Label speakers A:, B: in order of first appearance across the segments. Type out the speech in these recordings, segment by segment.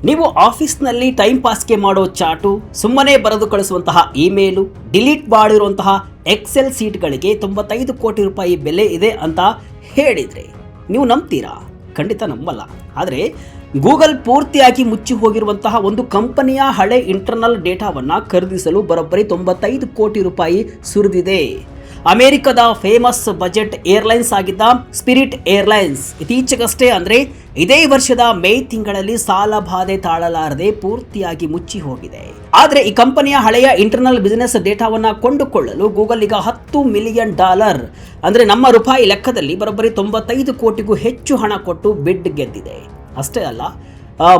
A: ನೀವು ಆಫೀಸ್ನಲ್ಲಿ ಟೈಮ್ ಪಾಸ್ಗೆ ಮಾಡೋ ಚಾಟು, ಸುಮ್ಮನೆ ಬರೆದು ಕಳಿಸುವಂತಹ ಇಮೇಲು, ಡಿಲೀಟ್ ಮಾಡಿರುವಂತಹ ಎಕ್ಸೆಲ್ ಸೀಟ್ಗಳಿಗೆ 95 ಕೋಟಿ ರೂಪಾಯಿ ಬೆಲೆ ಇದೆ ಅಂತ ಹೇಳಿದರೆ ನೀವು ನಂಬ್ತೀರಾ? ಖಂಡಿತ ನಂಬಲ್ಲ. ಆದರೆ ಗೂಗಲ್ ಪೂರ್ತಿಯಾಗಿ ಮುಚ್ಚಿ ಹೋಗಿರುವಂತಹ ಒಂದು ಕಂಪನಿಯ ಹಳೆ ಇಂಟರ್ನಲ್ ಡೇಟಾವನ್ನು ಖರೀದಿಸಲು ಬರೋಬ್ಬರಿ 95 ಕೋಟಿ ರೂಪಾಯಿ ಸುರಿದಿದೆ. ಅಮೆರಿಕದ ಫೇಮಸ್ ಬಜೆಟ್ ಏರ್ಲೈನ್ಸ್ ಆಗಿದ್ದ ಸ್ಪಿರಿಟ್ ಏರ್ಲೈನ್ಸ್ ಇತ್ತೀಚೆಗಷ್ಟೇ ಅಂದರೆ ಇದೇ ವರ್ಷದ ಮೇ ತಿಂಗಳಲ್ಲಿ ಸಾಲ ಬಾಧೆ ತಾಳಲಾರದೆ ಪೂರ್ತಿಯಾಗಿ ಮುಚ್ಚಿ ಹೋಗಿದೆ. ಆದರೆ ಈ ಕಂಪನಿಯ ಹಳೆಯ ಇಂಟರ್ನಲ್ ಬಿಸಿನೆಸ್ ಡೇಟಾವನ್ನು ಕೊಂಡುಕೊಳ್ಳಲು ಗೂಗಲ್ ಈಗ $10 ಮಿಲಿಯನ್ ಅಂದರೆ ನಮ್ಮ ರೂಪಾಯಿ ಲೆಕ್ಕದಲ್ಲಿ ಬರೋಬ್ಬರಿ 95 ಕೋಟಿಗೂ ಹೆಚ್ಚು ಹಣ ಕೊಟ್ಟು ಬಿಡ್ ಗೆದ್ದಿದೆ. ಅಷ್ಟೇ ಅಲ್ಲ,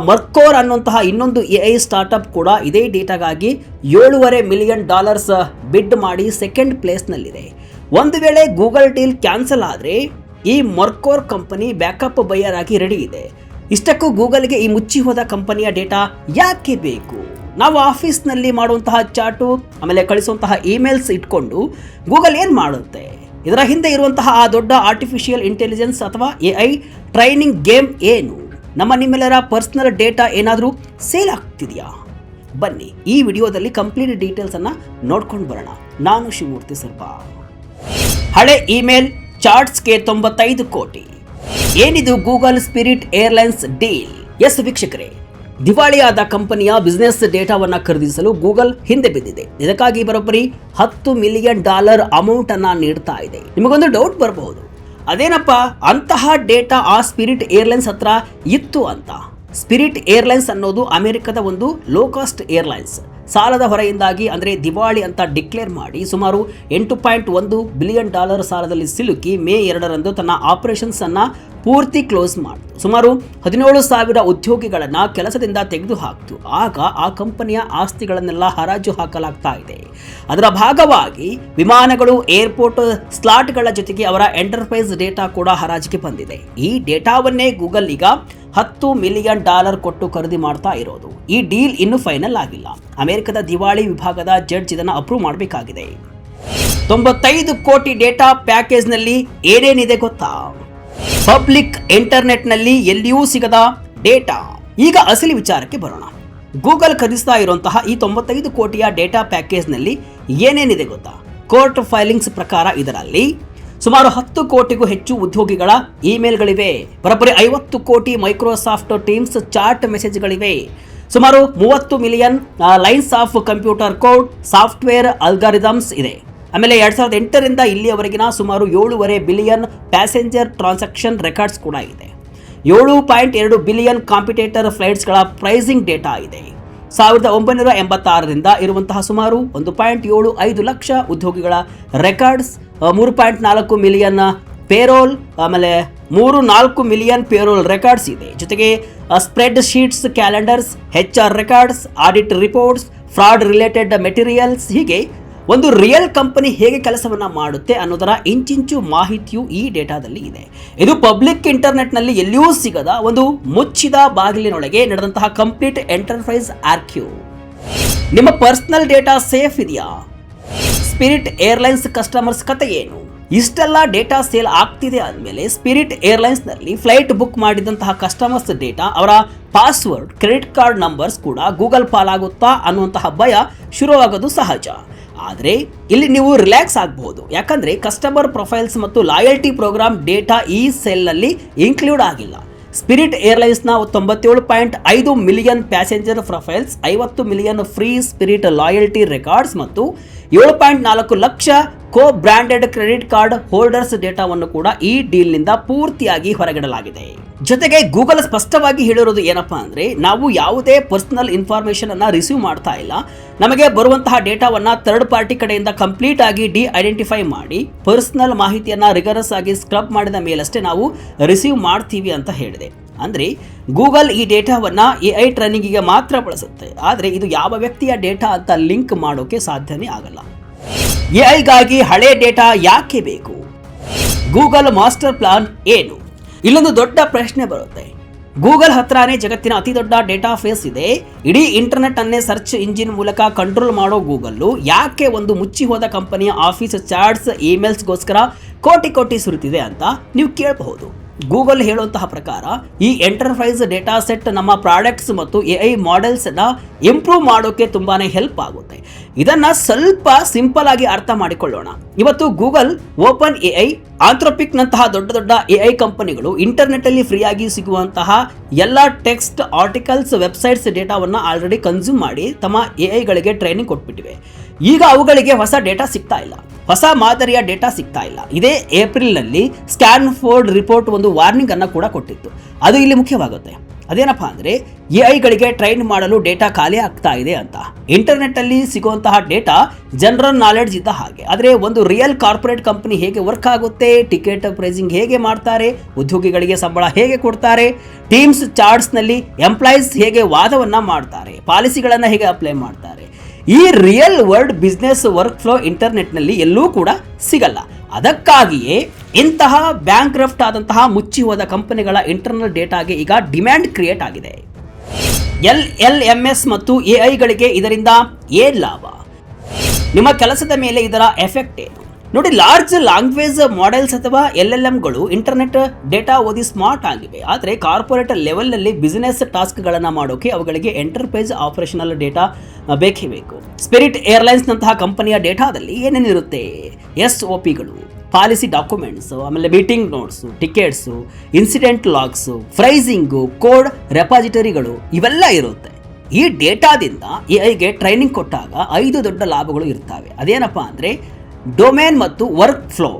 A: ಮರ್ಕೋರ್ ಅನ್ನುವಂತಹ ಇನ್ನೊಂದು AI ಸ್ಟಾರ್ಟಪ್ ಕೂಡ ಇದೇ ಡೇಟಾಗಾಗಿ $7.5 ಮಿಲಿಯನ್ ಬಿಡ್ ಮಾಡಿ ಸೆಕೆಂಡ್ ಪ್ಲೇಸ್ನಲ್ಲಿದೆ. ಒಂದು ವೇಳೆ ಗೂಗಲ್ ಡೀಲ್ ಕ್ಯಾನ್ಸಲ್ ಆದರೆ ಈ ಮರ್ಕೋರ್ ಕಂಪನಿ ಬ್ಯಾಕಪ್ ಬೈಯರ್ ಆಗಿ ರೆಡಿ ಇದೆ. ಇಷ್ಟಕ್ಕೂ ಗೂಗಲ್ಗೆ ಈ ಮುಚ್ಚಿ ಹೋದ ಕಂಪನಿಯ ಡೇಟಾ ಯಾಕೆ ಬೇಕು? ನಾವು ಆಫೀಸ್ನಲ್ಲಿ ಮಾಡುವಂತಹ ಚಾಟು, ಆಮೇಲೆ ಕಳಿಸುವಂತಹ ಇಮೇಲ್ಸ್ ಇಟ್ಕೊಂಡು ಗೂಗಲ್ ಏನು ಮಾಡುತ್ತೆ? ಇದರ ಹಿಂದೆ ಇರುವಂತಹ ಆ ದೊಡ್ಡ ಆರ್ಟಿಫಿಷಿಯಲ್ ಇಂಟೆಲಿಜೆನ್ಸ್ ಅಥವಾ AI ಟ್ರೈನಿಂಗ್ ಗೇಮ್ ಏನು? ನಿಮ್ಮೆಲ್ಲರ ಪರ್ಸನಲ್ ಡೇಟಾ ಏನಾದರೂ ಸೇಲ್ ಆಗ್ತಿದೆಯಾ? ಬನ್ನಿ ಈ ವಿಡಿಯೋದಲ್ಲಿ ಕಂಪ್ಲೀಟ್ ಡೀಟೇಲ್ಸನ್ನು ನೋಡ್ಕೊಂಡು ಬರೋಣ. ನಾನು ಶಿವಮೂರ್ತಿ ಸರ್ಪಾ. ಹಳೆ ಇಮೇಲ್ ಚಾಟ್ಸ್ಗೆ 95 ಕೋಟಿ. ಏನಿದು Google Spirit airlines deal? Yes ವೀಕ್ಷಕರೇ, ದಿವಾಳಿಯಾದ ಕಂಪನಿಯ ಬಿಸ್ನೆಸ್ ಡೇಟಾವನ್ನು ಖರೀದಿಸಲು ಗೂಗಲ್ ಹಿಂದೆ ಬಿದ್ದಿದೆ. ಇದಕ್ಕಾಗಿ ಬರೋಬ್ಬರಿ $10 ಮಿಲಿಯನ್ ಅಮೌಂಟ್ ಅನ್ನು ನೀಡ್ತಾ ಇದೆ. ನಿಮಗೊಂದು ಡೌಟ್ ಬರಬಹುದು, ಅದೇನಪ್ಪ ಅಂತಹ ಡೇಟಾ ಆ ಸ್ಪಿರಿಟ್ ಏರ್ಲೈನ್ಸ್ ಹತ್ರ ಇತ್ತು ಅಂತ. ಸ್ಪಿರಿಟ್ ಏರ್ಲೈನ್ಸ್ ಅನ್ನೋದು ಅಮೆರಿಕದ ಒಂದು ಲೋ ಕಾಸ್ಟ್ ಏರ್ಲೈನ್ಸ್. ಸಾಲದ ಹೊರೆಯಿಂದಾಗಿ ಅಂದರೆ ದಿವಾಳಿ ಅಂತ ಡಿಕ್ಲೇರ್ ಮಾಡಿ ಸುಮಾರು $8.1 ಬಿಲಿಯನ್ ಸಾಲದಲ್ಲಿ ಸಿಲುಕಿ ಮೇ 2ರಂದು ತನ್ನ ಆಪರೇಷನ್ಸ್ ಅನ್ನ ಪೂರ್ತಿ ಕ್ಲೋಸ್ ಮಾಡಿತು. ಸುಮಾರು 17,000 ಉದ್ಯೋಗಿಗಳನ್ನು ಕೆಲಸದಿಂದ ತೆಗೆದುಹಾಕಿತು. ಆಗ ಆ ಕಂಪನಿಯ ಆಸ್ತಿಗಳನ್ನೆಲ್ಲ ಹರಾಜು ಹಾಕಲಾಗ್ತಾ ಇದೆ. ಅದರ ಭಾಗವಾಗಿ ವಿಮಾನಗಳು, ಏರ್ಪೋರ್ಟ್ ಸ್ಲಾಟ್ಗಳ ಜೊತೆಗೆ ಅವರ ಎಂಟರ್ಪ್ರೈಸ್ ಡೇಟಾ ಕೂಡ ಹರಾಜಿಗೆ ಬಂದಿದೆ. ಈ ಡೇಟಾವನ್ನೇ ಗೂಗಲ್ ಈಗ $10 ಮಿಲಿಯನ್ ಕೊಟ್ಟು ಖರೀದಿ ಮಾಡ್ತಾ ಇರೋದು. ಈ ಡೀಲ್ ಇನ್ನೂ ಫೈನಲ್ ಆಗಿಲ್ಲ. ಅಮೆರಿಕದ ದಿವಾಳಿ ವಿಭಾಗದ ಜಡ್ಜ್ ಇದನ್ನು ಅಪ್ರೂವ್ ಮಾಡಬೇಕಾಗಿದೆ. 95 ಕೋಟಿ ಡೇಟಾ ಪ್ಯಾಕೇಜ್ನಲ್ಲಿ ಏನೇನಿದೆ ಗೊತ್ತಾ? ಪಬ್ಲಿಕ್ ಇಂಟರ್ನೆಟ್ನಲ್ಲಿ ಎಲ್ಲಿಯೂ ಸಿಗದ ಡೇಟಾ. ಈಗ ಅಸಲಿ ವಿಚಾರಕ್ಕೆ ಬರೋಣ. ಗೂಗಲ್ ಖರೀದಿಸ್ತಾ ಇರುವಂತಹ ಈ 95 ಕೋಟಿಯ ಡೇಟಾ ಪ್ಯಾಕೇಜ್ನಲ್ಲಿ ಏನೇನಿದೆ ಗೊತ್ತಾ? ಕೋರ್ಟ್ ಫೈಲಿಂಗ್ಸ್ ಪ್ರಕಾರ ಇದರಲ್ಲಿ ಸುಮಾರು 10 ಕೋಟಿಗೂ ಹೆಚ್ಚು ಉದ್ಯೋಗಿಗಳ ಇಮೇಲ್ಗಳಿವೆ. ಬರೋಬ್ಬರಿ 50 ಕೋಟಿ ಮೈಕ್ರೋಸಾಫ್ಟ್ ಟೀಮ್ಸ್ ಚಾಟ್ ಮೆಸೇಜ್ಗಳಿವೆ. ಸುಮಾರು 30 million lines of computer code, software algorithms ಇದೆ. ಆಮೇಲೆ 2008ರಿಂದ ಇಲ್ಲಿಯವರೆಗಿನ ಸುಮಾರು $7.5 ಬಿಲಿಯನ್ ಪ್ಯಾಸೆಂಜರ್ ಟ್ರಾನ್ಸಾಕ್ಷನ್ ರೆಕಾರ್ಡ್ಸ್ ಕೂಡ ಇದೆ. 7.2 ಬಿಲಿಯನ್ ಕಾಂಪಿಟೇಟರ್ ಫ್ಲೈಟ್ಸ್ಗಳ ಪ್ರೈಸಿಂಗ್ ಡೇಟಾ ಇದೆ. 1986ರಿಂದ ಇರುವಂತಹ ಸುಮಾರು 1.75 ಲಕ್ಷ ಉದ್ಯೋಗಿಗಳ ರೆಕಾರ್ಡ್ಸ್, 3.4 ಮಿಲಿಯನ್ ಪೇರೋಲ್, ಆಮೇಲೆ 3-4 ಮಿಲಿಯನ್ ಪೇರೋಲ್ ರೆಕಾರ್ಡ್ಸ್ ಇದೆ. ಜೊತೆಗೆ spread sheets, calendars, HR records, audit reports, fraud related materials. ಹೀಗೆ ಒಂದು ರಿಯಲ್ ಕಂಪನಿ ಹೇಗೆ ಕೆಲಸವನ್ನ ಮಾಡುತ್ತೆ ಅನ್ನೋದರ ಇಂಚಿಂಚು ಮಾಹಿತಿಯು ಈ ಡೇಟಾದಲ್ಲಿ ಇದೆ. ಇದು ಪಬ್ಲಿಕ್ ಇಂಟರ್ನೆಟ್ನಲ್ಲಿ ಎಲ್ಲಿಯೂ ಸಿಗದ ಒಂದು ಮುಚ್ಚಿದ ಬಾಗಿಲಿನೊಳಗೆ ನಡೆದಂತಹ ಕಂಪ್ಲೀಟ್ ಎಂಟರ್ಪ್ರೈಸ್ ಆರ್ಕ್ಯೂ. ನಿಮ್ಮ ಪರ್ಸನಲ್ ಡೇಟಾ ಸೇಫ್ ಇದೆಯಾ? ಸ್ಪಿರಿಟ್ ಏರ್ಲೈನ್ಸ್ ಕಸ್ಟಮರ್ಸ್ ಕತೆ ಏನು? ಇಷ್ಟೆಲ್ಲ ಡೇಟಾ ಸೇಲ್ ಆಗ್ತಿದೆ ಆದಮೇಲೆ ಸ್ಪಿರಿಟ್ ಏರ್ಲೈನ್ಸ್ನಲ್ಲಿ ಫ್ಲೈಟ್ ಬುಕ್ ಮಾಡಿದಂತಹ ಕಸ್ಟಮರ್ಸ್ ಡೇಟಾ, ಅವರ ಪಾಸ್ವರ್ಡ್, ಕ್ರೆಡಿಟ್ ಕಾರ್ಡ್ ನಂಬರ್ಸ್ ಕೂಡ ಗೂಗಲ್ ಪಾಲಾಗುತ್ತಾ ಅನ್ನುವಂತಹ ಭಯ ಶುರುವಾಗೋದು ಸಹಜ. ಆದರೆ ಇಲ್ಲಿ ನೀವು ರಿಲ್ಯಾಕ್ಸ್ ಆಗಬಹುದು. ಯಾಕಂದರೆ ಕಸ್ಟಮರ್ ಪ್ರೊಫೈಲ್ಸ್ ಮತ್ತು ಲಾಯಲ್ಟಿ ಪ್ರೋಗ್ರಾಮ್ ಡೇಟಾ ಈ ಸೆಲ್ನಲ್ಲಿ ಇನ್ಕ್ಲೂಡ್ ಆಗಿಲ್ಲ. ಸ್ಪಿರಿಟ್ ಏರ್ಲೈನ್ಸ್ನ 97.5 million passenger profiles, 50 million free Spirit loyalty records ಮತ್ತು 7.4 lakh co branded credit card holders ಡೇಟಾವನ್ನು ಕೂಡ ಈ ಡೀಲ್ನಿಂದ ಪೂರ್ತಿಯಾಗಿ ಹೊರಗಿಡಲಾಗಿದೆ. ಜೊತೆಗೆ ಗೂಗಲ್ ಸ್ಪಷ್ಟವಾಗಿ ಹೇಳಿರೋದು ಏನಪ್ಪಾ ಅಂದರೆ, ನಾವು ಯಾವುದೇ ಪರ್ಸನಲ್ ಇನ್ಫಾರ್ಮೇಷನ್ ಅನ್ನ ರಿಸೀವ್ ಮಾಡ್ತಾ ಇಲ್ಲ. ನಮಗೆ ಬರುವಂತಹ ಡೇಟಾವನ್ನ ಥರ್ಡ್ ಪಾರ್ಟಿ ಕಡೆಯಿಂದ ಕಂಪ್ಲೀಟ್ ಆಗಿ ಐಡೆಂಟಿಫೈ ಮಾಡಿ ಪರ್ಸನಲ್ ಮಾಹಿತಿಯನ್ನ ರಿಗರಸ್ ಆಗಿ ಸ್ಕ್ರಬ್ ಮಾಡಿದ ಮೇಲಷ್ಟೇ ನಾವು ರಿಸೀವ್ ಮಾಡ್ತೀವಿ ಅಂತ ಹೇಳಿದೆ. ಅಂದರೆ ಗೂಗಲ್ ಈ ಡೇಟಾವನ್ನ AI ಟ್ರೈನಿಂಗಿಗೆ ಮಾತ್ರ ಬಳಸುತ್ತೆ. ಆದರೆ ಇದು ಯಾವ ವ್ಯಕ್ತಿಯ ಡೇಟಾ ಅಂತ ಲಿಂಕ್ ಮಾಡೋಕೆ ಸಾಧ್ಯನೇ ಆಗಲ್ಲ. AIಗಾಗಿ ಹಳೆ ಡೇಟಾ ಯಾಕೆ ಬೇಕು? ಗೂಗಲ್ ಮಾಸ್ಟರ್ ಪ್ಲಾನ್ ಏನು? ಇಲ್ಲೊಂದು ದೊಡ್ಡ ಪ್ರಶ್ನೆ ಬರುತ್ತೆ. ಗೂಗಲ್ ಹತ್ರನೇ ಜಗತ್ತಿನ ಅತಿ ದೊಡ್ಡ ಡೇಟಾ ಫೇಸ್ ಇದೆ. ಇಡೀ ಇಂಟರ್ನೆಟ್ ಅನ್ನೇ ಸರ್ಚ್ ಇಂಜಿನ್ ಮೂಲಕ ಕಂಟ್ರೋಲ್ ಮಾಡೋ ಗೂಗಲ್ಲು ಯಾಕೆ ಒಂದು ಮುಚ್ಚಿ ಹೋದ ಕಂಪನಿಯ ಆಫೀಸ್ ಚಾಟ್ಸ್, ಇಮೇಲ್ಸ್ಗೋಸ್ಕರ ಕೋಟಿ ಸುರಿತಿದೆ ಅಂತ ನೀವು ಕೇಳಬಹುದು. ಗೂಗಲ್ ಹೇಳುವಂತಹ ಪ್ರಕಾರ ಈ ಎಂಟರ್ಪ್ರೈಸ್ ಡೇಟಾ ಸೆಟ್ ನಮ್ಮ ಪ್ರಾಡಕ್ಟ್ಸ್ ಮತ್ತು AI ಮಾಡೆಲ್ಸ್ ಅನ್ನ ಇಂಪ್ರೂವ್ ಮಾಡೋಕೆ ತುಂಬಾನೇ ಹೆಲ್ಪ್ ಆಗುತ್ತೆ. ಇದನ್ನ ಸ್ವಲ್ಪ ಸಿಂಪಲ್ ಆಗಿ ಅರ್ಥ ಮಾಡಿಕೊಳ್ಳೋಣ. ಇವತ್ತು ಗೂಗಲ್, ಓಪನ್ AI, ಆಂಥ್ರೋಪಿಕ್ ನಂತಹ ದೊಡ್ಡ ದೊಡ್ಡ AI ಕಂಪನಿಗಳು ಇಂಟರ್ನೆಟ್ ಅಲ್ಲಿ ಫ್ರೀ ಆಗಿ ಸಿಗುವಂತಹ ಎಲ್ಲ ಟೆಕ್ಸ್ಟ್, ಆರ್ಟಿಕಲ್ಸ್, ವೆಬ್ಸೈಟ್ಸ್ ಡೇಟಾವನ್ನ ಆಲ್ರೆಡಿ ಕನ್ಸ್ಯೂಮ್ ಮಾಡಿ ತಮ್ಮ AI ಗಳಿಗೆ ಟ್ರೈನಿಂಗ್ ಕೊಟ್ಬಿಟ್ಟಿವೆ. ಈಗ ಅವುಗಳಿಗೆ ಹೊಸ ಡೇಟಾ ಸಿಗ್ತಾ ಇಲ್ಲ, ಹೊಸ ಮಾದರಿಯ ಡೇಟಾ ಸಿಗ್ತಾ ಇಲ್ಲ. ಇದೇ ಏಪ್ರಿಲ್ನಲ್ಲಿ ಸ್ಕ್ಯಾನ್ಫೋರ್ಡ್ ರಿಪೋರ್ಟ್ ಒಂದು ವಾರ್ನಿಂಗ್ ಅನ್ನು ಕೂಡ ಕೊಟ್ಟಿತ್ತು. ಅದು ಇಲ್ಲಿ ಮುಖ್ಯವಾಗುತ್ತೆ. ಅದೇನಪ್ಪಾ ಅಂದರೆ AI ಟ್ರೈನ್ ಮಾಡಲು ಡೇಟಾ ಖಾಲಿ ಆಗ್ತಾ ಇದೆ ಅಂತ. ಇಂಟರ್ನೆಟ್ ಅಲ್ಲಿ ಸಿಗುವಂತಹ ಡೇಟಾ ಜನರಲ್ ನಾಲೆಡ್ಜ್ ಇದ್ದ ಹಾಗೆ, ಆದರೆ ಒಂದು ರಿಯಲ್ ಕಾರ್ಪೊರೇಟ್ ಕಂಪನಿ ಹೇಗೆ ವರ್ಕ್ ಆಗುತ್ತೆ, ಟಿಕೆಟ್ ಪ್ರೈಸಿಂಗ್ ಹೇಗೆ ಮಾಡ್ತಾರೆ, ಉದ್ಯೋಗಿಗಳಿಗೆ ಸಂಬಳ ಹೇಗೆ ಕೊಡ್ತಾರೆ, ಟೀಮ್ಸ್ ಚಾರ್ಟ್ಸ್ನಲ್ಲಿ ಎಂಪ್ಲಾಯೀಸ್ ಹೇಗೆ ವಾದವನ್ನ ಮಾಡ್ತಾರೆ, ಪಾಲಿಸಿಗಳನ್ನು ಹೇಗೆ ಅಪ್ಲೈ ಮಾಡ್ತಾರೆ, ಈ real world business workflow ಇಂಟರ್ನೆಟ್ನಲ್ಲಿ ಎಲ್ಲೂ ಕೂಡ ಸಿಗಲ್ಲ. ಅದಕ್ಕಾಗಿಯೇ ಇಂತಹ ಬ್ಯಾಂಕ್ರಫ್ಟ್ ಆದಂತಹ ಮುಚ್ಚಿ ಹೋದ ಕಂಪನಿಗಳ ಇಂಟರ್ನಲ್ ಡೇಟಾಗೆ ಈಗ ಡಿಮ್ಯಾಂಡ್ ಕ್ರಿಯೇಟ್ ಆಗಿದೆ. LLMS ಮತ್ತು AIಗಳಿಗೆ ಇದರಿಂದ ಏನು ಲಾಭ? ನಿಮ್ಮ ಕೆಲಸದ ಮೇಲೆ ಇದರ ಎಫೆಕ್ಟ್ ಏನು? ನೋಡಿ, ಲಾರ್ಜ್ ಲ್ಯಾಂಗ್ವೇಜ್ ಮಾಡೆಲ್ಸ್ ಅಥವಾ LLMಗಳು ಇಂಟರ್ನೆಟ್ ಡೇಟಾ ಓದಿ ಸ್ಮಾರ್ಟ್ ಆಗಿವೆ. ಆದರೆ ಕಾರ್ಪೊರೇಟ್ ಲೆವೆಲ್ನಲ್ಲಿ ಬಿಸಿನೆಸ್ ಟಾಸ್ಕ್ಗಳನ್ನು ಮಾಡೋಕೆ ಅವುಗಳಿಗೆ ಎಂಟರ್ಪ್ರೈಸ್ ಆಪರೇಷನಲ್ ಡೇಟಾ ಬೇಕೇ ಬೇಕು. ಸ್ಪಿರಿಟ್ ಏರ್ಲೈನ್ಸ್ ನಂತಹ ಕಂಪನಿಯ ಡೇಟಾದಲ್ಲಿ ಏನೇನಿರುತ್ತೆ? SOPಗಳು, ಪಾಲಿಸಿ ಡಾಕ್ಯುಮೆಂಟ್ಸ್, ಆಮೇಲೆ meeting notes, tickets, incident logs, pricing, code ರೆಪಾಸಿಟರಿಗಳು ಇವೆಲ್ಲ ಇರುತ್ತೆ. ಈ ಡೇಟಾದಿಂದ AIಗೆ ಟ್ರೈನಿಂಗ್ ಕೊಟ್ಟಾಗ 5 ದೊಡ್ಡ ಲಾಭಗಳು ಇರ್ತವೆ. ಅದೇನಪ್ಪ ಅಂದರೆ ಡೊಮೇನ್ ಮತ್ತು ವರ್ಕ್ ಫ್ಲೋ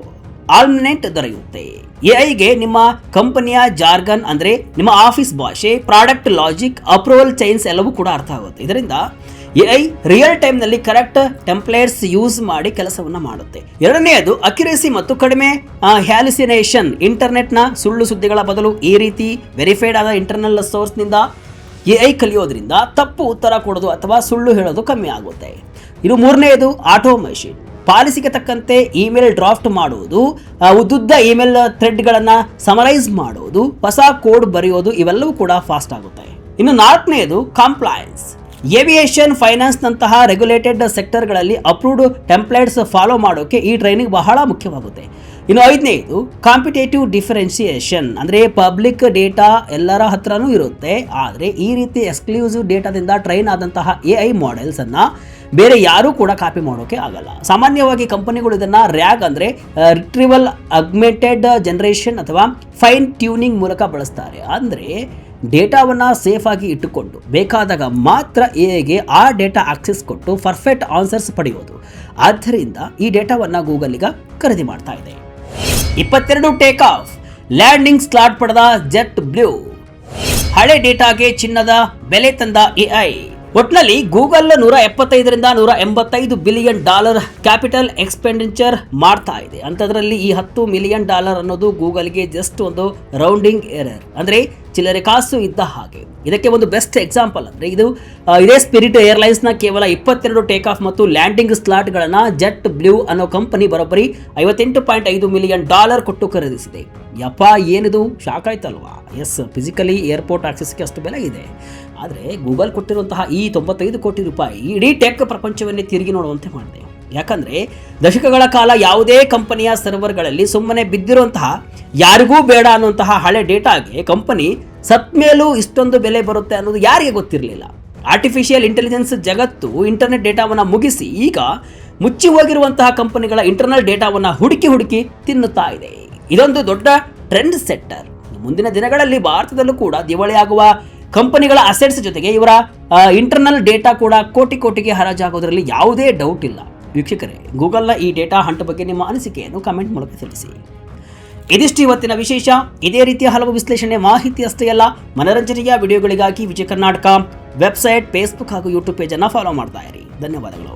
A: ಆಲ್ಮನೆಟ್ ದೊರೆಯುತ್ತೆ. AIಗೆ ನಿಮ್ಮ ಕಂಪನಿಯ ಜಾರ್ಗನ್ ಅಂದರೆ ನಿಮ್ಮ ಆಫೀಸ್ ಭಾಷೆ, ಪ್ರಾಡಕ್ಟ್ ಲಾಜಿಕ್, ಅಪ್ರೂವಲ್ ಚೈನ್ಸ್ ಎಲ್ಲವೂ ಕೂಡ ಅರ್ಥ ಆಗುತ್ತೆ. ಇದರಿಂದ AI ರಿಯಲ್ ಟೈಮ್ನಲ್ಲಿ ಕರೆಕ್ಟ್ ಟೆಂಪ್ಲೇಟ್ಸ್ ಯೂಸ್ ಮಾಡಿ ಕೆಲಸವನ್ನು ಮಾಡುತ್ತೆ. ಎರಡನೆಯದು ಅಕ್ಯುರೇಸಿ ಮತ್ತು ಕಡಿಮೆ ಹ್ಯಾಲಿಸಿನೇಷನ್. ಇಂಟರ್ನೆಟ್ನ ಸುಳ್ಳು ಸುದ್ದಿಗಳ ಬದಲು ಈ ರೀತಿ ವೆರಿಫೈಡ್ ಆದ ಇಂಟರ್ನಲ್ ಸೋರ್ಸ್ನಿಂದ AI ಕಲಿಯೋದ್ರಿಂದ ತಪ್ಪು ಉತ್ತರ ಕೊಡೋದು ಅಥವಾ ಸುಳ್ಳು ಹೇಳೋದು ಕಮ್ಮಿ ಆಗುತ್ತೆ. ಇನ್ನು ಮೂರನೆಯದು ಆಟೋಮೇಷನ್. ಪಾಲಿಸಿಗೆ ತಕ್ಕಂತೆ ಇಮೇಲ್ ಡ್ರಾಫ್ಟ್ ಮಾಡುವುದು, ಉದ್ದುದ್ದ ಇಮೇಲ್ ಥ್ರೆಡ್ಗಳನ್ನು ಸಮರೈಸ್ ಮಾಡುವುದು, ಹೊಸ ಕೋಡ್ ಬರೆಯೋದು ಇವೆಲ್ಲವೂ ಕೂಡ ಫಾಸ್ಟ್ ಆಗುತ್ತೆ. ಇನ್ನು ನಾಲ್ಕನೆಯದು ಕಂಪ್ಲೈನ್ಸ್. ಏವಿಯೇಷನ್, ಫೈನಾನ್ಸ್ ನಂತಹ ರೆಗ್ಯುಲೇಟೆಡ್ ಸೆಕ್ಟರ್ಗಳಲ್ಲಿ ಅಪ್ರೂವ್ಡ್ ಟೆಂಪ್ಲೇಟ್ಸ್ ಫಾಲೋ ಮಾಡೋಕೆ ಈ ಟ್ರೈನಿಂಗ್ ಬಹಳ ಮುಖ್ಯವಾಗುತ್ತೆ. ಇನ್ನು ಐದನೇದು ಕಾಂಪಿಟೇಟಿವ್ ಡಿಫರೆನ್ಸಿಯೇಷನ್. ಅಂದರೆ ಪಬ್ಲಿಕ್ ಡೇಟಾ ಎಲ್ಲರ ಹತ್ರನೂ ಇರುತ್ತೆ, ಆದರೆ ಈ ರೀತಿ ಎಕ್ಸ್ಕ್ಲೂಸಿವ್ ಡೇಟಾದಿಂದ ಟ್ರೈನ್ ಆದಂತಹ AI ಮಾಡೆಲ್ಸ್ ಅನ್ನ ಬೇರೆ ಯಾರೂ ಕೂಡ ಕಾಪಿ ಮಾಡೋಕೆ ಆಗಲ್ಲ. ಸಾಮಾನ್ಯವಾಗಿ ಕಂಪನಿಗಳು ಇದನ್ನು RAG ಅಂದರೆ ರಿಟ್ರೀವಲ್ ಆಗ್ಮೆಂಟೆಡ್ ಜನರೇಷನ್ ಅಥವಾ ಫೈನ್ ಟ್ಯೂನಿಂಗ್ ಮೂಲಕ ಬಳಸ್ತಾರೆ. ಅಂದರೆ ಡೇಟಾವನ್ನು ಸೇಫ್ ಆಗಿ ಇಟ್ಟುಕೊಂಡು ಬೇಕಾದಾಗ ಮಾತ್ರ AIಗೆ ಆ ಡೇಟಾ ಆಕ್ಸೆಸ್ ಕೊಟ್ಟು ಪರ್ಫೆಕ್ಟ್ ಆನ್ಸರ್ಸ್ ಪಡೆಯೋದು. ಆದ್ದರಿಂದ ಈ ಡೇಟಾವನ್ನು ಗೂಗಲ್ ಈಗ ಖರೀದಿ ಮಾಡ್ತಾ ಇದೆ. 22 ಟೇಕ್ ಆಫ್ ಲ್ಯಾಂಡಿಂಗ್ ಸ್ಲಾಟ್ ಪಡೆದ ಜೆಟ್ ಬ್ಲೂ. ಹಳೆ ಡೇಟಾಗೆ ಚಿನ್ನದ ಬೆಲೆ ತಂದ AI. ಒಟ್ನಲ್ಲಿ ಗೂಗಲ್ 175ರಿಂದ 185 ಬಿಲಿಯನ್ ಡಾಲರ್ ಕ್ಯಾಪಿಟಲ್ ಎಕ್ಸ್ಪೆಂಡಿಚರ್ ಮಾಡ್ತಾ ಇದೆ. ಅಂಥದ್ರಲ್ಲಿ ಈ $10 ಮಿಲಿಯನ್ ಅನ್ನೋದು ಗೂಗಲ್ಗೆ ಜಸ್ಟ್ ಒಂದು ರೌಂಡಿಂಗ್ ಎರರ್, ಅಂದರೆ ಚಿಲ್ಲರೆ ಕಾಸು ಇದ್ದ ಹಾಗೆ. ಇದಕ್ಕೆ ಒಂದು ಬೆಸ್ಟ್ ಎಕ್ಸಾಂಪಲ್ ಅಂದರೆ ಇದೇ ಸ್ಪಿರಿಟ್ ಏರ್ಲೈನ್ಸ್ನ ಕೇವಲ 22 ಟೇಕ್ ಆಫ್ ಮತ್ತು ಲ್ಯಾಂಡಿಂಗ್ ಸ್ಲಾಟ್ಗಳನ್ನು ಜೆಟ್ ಬ್ಲೂ ಅನ್ನೋ ಕಂಪನಿ ಬರೋಬ್ಬರಿ $58.5 ಮಿಲಿಯನ್ ಕೊಟ್ಟು ಖರೀದಿಸಿದೆ. ಯಪ್ಪ, ಏನಿದು ಶಾಕ್ ಆಯ್ತಲ್ವಾ? ಎಸ್, ಫಿಸಿಕಲಿ ಏರ್ಪೋರ್ಟ್ ಆಕ್ಸೆಸ್ಗೆ ಅಷ್ಟು ಬೆಲೆ ಇದೆ. ಆದರೆ ಗೂಗಲ್ ಕೊಟ್ಟಿರುವಂತಹ ಈ 95 ಕೋಟಿ ರೂಪಾಯಿ ಇಡೀ ಟೆಕ್ ಪ್ರಪಂಚವನ್ನೇ ತಿರುಗಿ ನೋಡುವಂತೆ ಮಾಡಿದೆ. ಯಾಕಂದರೆ ದಶಕಗಳ ಕಾಲ ಯಾವುದೇ ಕಂಪನಿಯ ಸರ್ವರ್ಗಳಲ್ಲಿ ಸುಮ್ಮನೆ ಬಿದ್ದಿರುವಂತಹ, ಯಾರಿಗೂ ಬೇಡ ಅನ್ನುವಂತಹ ಹಳೆ ಡೇಟಾಗೆ ಕಂಪನಿ ಸತ್ ಮೇಲೂ ಇಷ್ಟೊಂದು ಬೆಲೆ ಬರುತ್ತೆ ಅನ್ನೋದು ಯಾರಿಗೆ ಗೊತ್ತಿರಲಿಲ್ಲ. ಆರ್ಟಿಫಿಷಿಯಲ್ ಇಂಟೆಲಿಜೆನ್ಸ್ ಜಗತ್ತು ಇಂಟರ್ನೆಟ್ ಡೇಟಾವನ್ನು ಮುಗಿಸಿ ಈಗ ಮುಚ್ಚಿ ಹೋಗಿರುವಂತಹ ಕಂಪನಿಗಳ ಇಂಟರ್ನಲ್ ಡೇಟಾವನ್ನು ಹುಡುಕಿ ತಿನ್ನುತ್ತಾ ಇದೆ. ಇದೊಂದು ದೊಡ್ಡ ಟ್ರೆಂಡ್ ಸೆಟ್ಟರ್. ಮುಂದಿನ ದಿನಗಳಲ್ಲಿ ಭಾರತದಲ್ಲೂ ಕೂಡ ದಿವಾಳಿಯಾಗುವ ಕಂಪನಿಗಳ ಅಸೆಟ್ಸ್ ಜೊತೆಗೆ ಇವರ ಇಂಟರ್ನಲ್ ಡೇಟಾ ಕೂಡ ಕೋಟಿಗೆ ಹರಾಜಾಗೋದ್ರಲ್ಲಿ ಯಾವುದೇ ಡೌಟ್ ಇಲ್ಲ. ವೀಕ್ಷಕರೇ, ಗೂಗಲ್ನ ಈ ಡೇಟಾ ಹಂಟ್ ಬಗ್ಗೆ ನಿಮ್ಮ ಅನಿಸಿಕೆಯನ್ನು ಕಮೆಂಟ್ ಮೂಲಕ ತಿಳಿಸಿ. ಇದಿಷ್ಟು ಇವತ್ತಿನ ವಿಶೇಷ. ಇದೇ ರೀತಿಯ ಹಲವು ವಿಶ್ಲೇಷಣೆ ಮಾಹಿತಿ ಅಷ್ಟೇ ಅಲ್ಲ, ಮನರಂಜನೆಯ ವಿಡಿಯೋಗಳಿಗಾಗಿ ವಿಜಯ ಕರ್ನಾಟಕ ವೆಬ್ಸೈಟ್, ಫೇಸ್ಬುಕ್ ಹಾಗೂ ಯೂಟ್ಯೂಬ್ ಪೇಜನ್ನು ಫಾಲೋ ಮಾಡ್ತಾ ಇರಿ. ಧನ್ಯವಾದಗಳು.